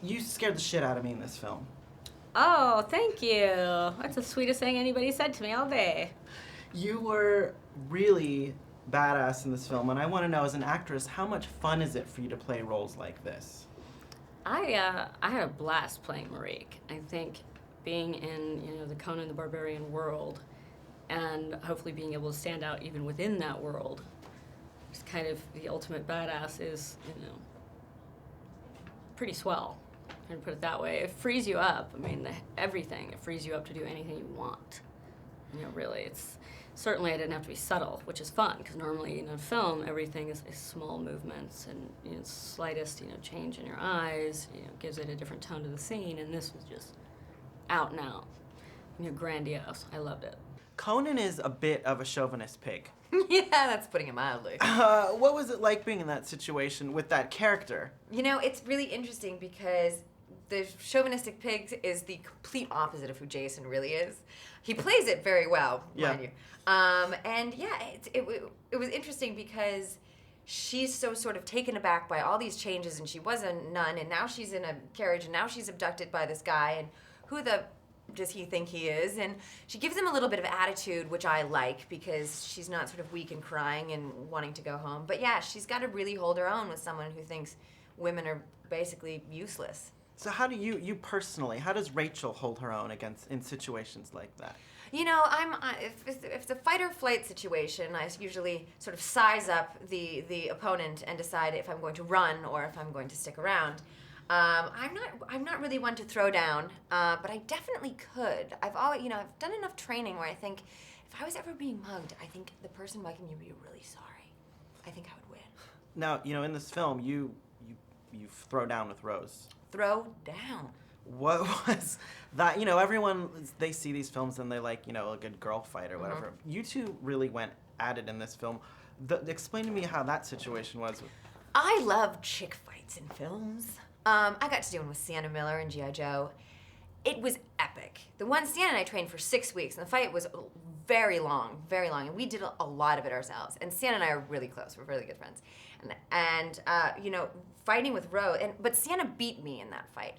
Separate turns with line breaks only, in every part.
you scared the shit out of me in this film.
Oh, thank you. That's the sweetest thing anybody said to me all day.
You were really badass in this film, and I want to know, as an actress, how much fun is it for you to play roles like this?
I had a blast playing Marique. I think being in the Conan the Barbarian world, and hopefully being able to stand out even within that world, is kind of the ultimate badass. Is pretty swell. I'm gonna put it that way. It frees you up. I mean, everything. It frees you up to do anything you want. Really, it's certainly I didn't have to be subtle, which is fun because normally in a film everything is small movements and slightest change in your eyes gives it a different tone to the scene, and this was just out and out, grandiose. I loved it.
Conan is a bit of a chauvinist pig.
Yeah, that's putting it mildly.
What was it like being in that situation with that character?
It's really interesting because the chauvinistic pig is the complete opposite of who Jason really is. He plays it very well, mind you. And yeah, it was interesting because she's so sort of taken aback by all these changes, and she was a nun, and now she's in a carriage, and now she's abducted by this guy, and who the does he think he is? And she gives him a little bit of attitude, which I like, because she's not sort of weak and crying and wanting to go home. But yeah, she's got to really hold her own with someone who thinks women are basically useless.
So how do you personally, how does Rachel hold her own in situations like that?
If it's a fight or flight situation, I usually sort of size up the opponent and decide if I'm going to run or if I'm going to stick around. I'm not really one to throw down, but I definitely could. I've done enough training where I think if I was ever being mugged, I think the person mugging you would be really sorry. I think I would win.
Now, in this film, you throw down with Rose.
Throw down.
What was that? Everyone, they see these films and they like, a good girl fight or whatever. Mm-hmm. You two really went at it in this film. Explain to me how that situation was.
I love chick fights in films. I got to do one with Sienna Miller and G.I. Joe. It was epic. The one Sienna and I trained for 6 weeks, and the fight was very long, and we did a lot of it ourselves. And Sienna and I are really close. We're really good friends. And fighting with Rose, but Sienna beat me in that fight.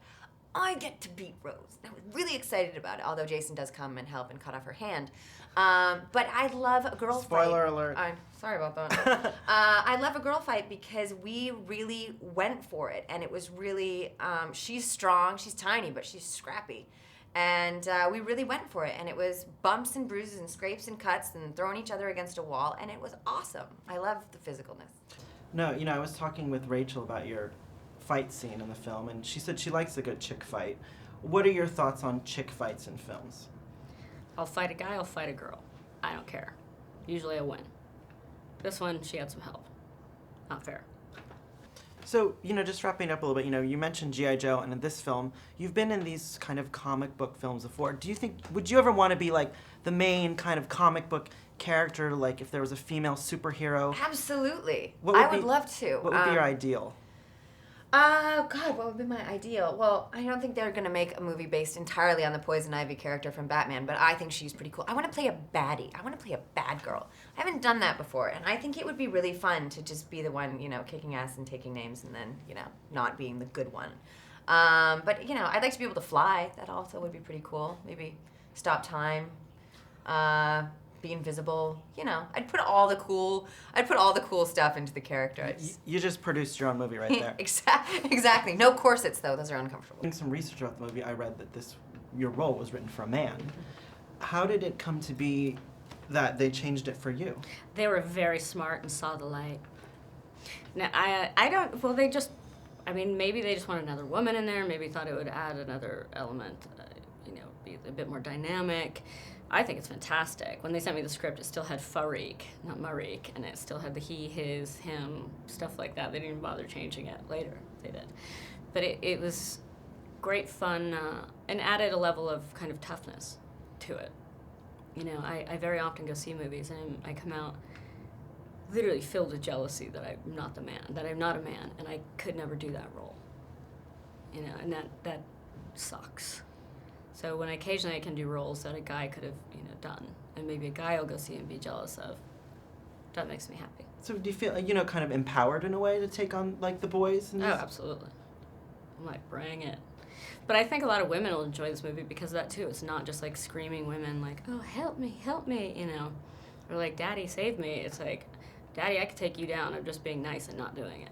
I get to beat Rose. I was really excited about it, although Jason does come and help and cut off her hand. But I love a girl fight.
Spoiler alert.
I'm sorry about that. I love a girl fight because we really went for it, and it was really, she's strong, she's tiny, but she's scrappy. And we really went for it, and it was bumps and bruises and scrapes and cuts and throwing each other against a wall, and it was awesome. I love the physicalness.
No, I was talking with Rachel about your fight scene in the film, and she said she likes a good chick fight. What are your thoughts on chick fights in films?
I'll fight a guy, I'll fight a girl. I don't care. Usually I win. This one, she had some help. Not fair.
So, just wrapping up a little bit, you mentioned G.I. Joe, and in this film, you've been in these kind of comic book films before. Would you ever want to be like the main kind of comic book character, like if there was a female superhero?
Absolutely. I would love to.
What would be your ideal?
God, what would be my ideal? Well, I don't think they're going to make a movie based entirely on the Poison Ivy character from Batman, but I think she's pretty cool. I want to play a baddie. I want to play a bad girl. I haven't done that before, and I think it would be really fun to just be the one, kicking ass and taking names and then, not being the good one. But, I'd like to be able to fly. That also would be pretty cool. Maybe stop time. Be invisible, I'd put all the cool stuff into the character.
You just produced your own movie right there.
Exactly. No corsets though; those are uncomfortable.
Doing some research about the movie, I read that your role was written for a man. How did it come to be that they changed it for you?
They were very smart and saw the light. Now I don't. Well, maybe they just wanted another woman in there. Maybe thought it would add another element. Be a bit more dynamic. I think it's fantastic. When they sent me the script, it still had Farik, not Marik, and it still had the he, his, him, stuff like that. They didn't even bother changing it. Later, they did. But it was great fun and added a level of kind of toughness to it. I very often go see movies, and I come out literally filled with jealousy that I'm not a man, and I could never do that role. And that sucks. So when occasionally I can do roles that a guy could have, done, and maybe a guy will go see and be jealous of, that makes me happy.
So do you feel, kind of empowered in a way to take on, like, the boys?
Oh, absolutely. I'm like, bring it. But I think a lot of women will enjoy this movie because of that too. It's not just like screaming women like, oh, help me, you know. Or like, Daddy, save me. It's like, Daddy, I could take you down. I'm just being nice and not doing it.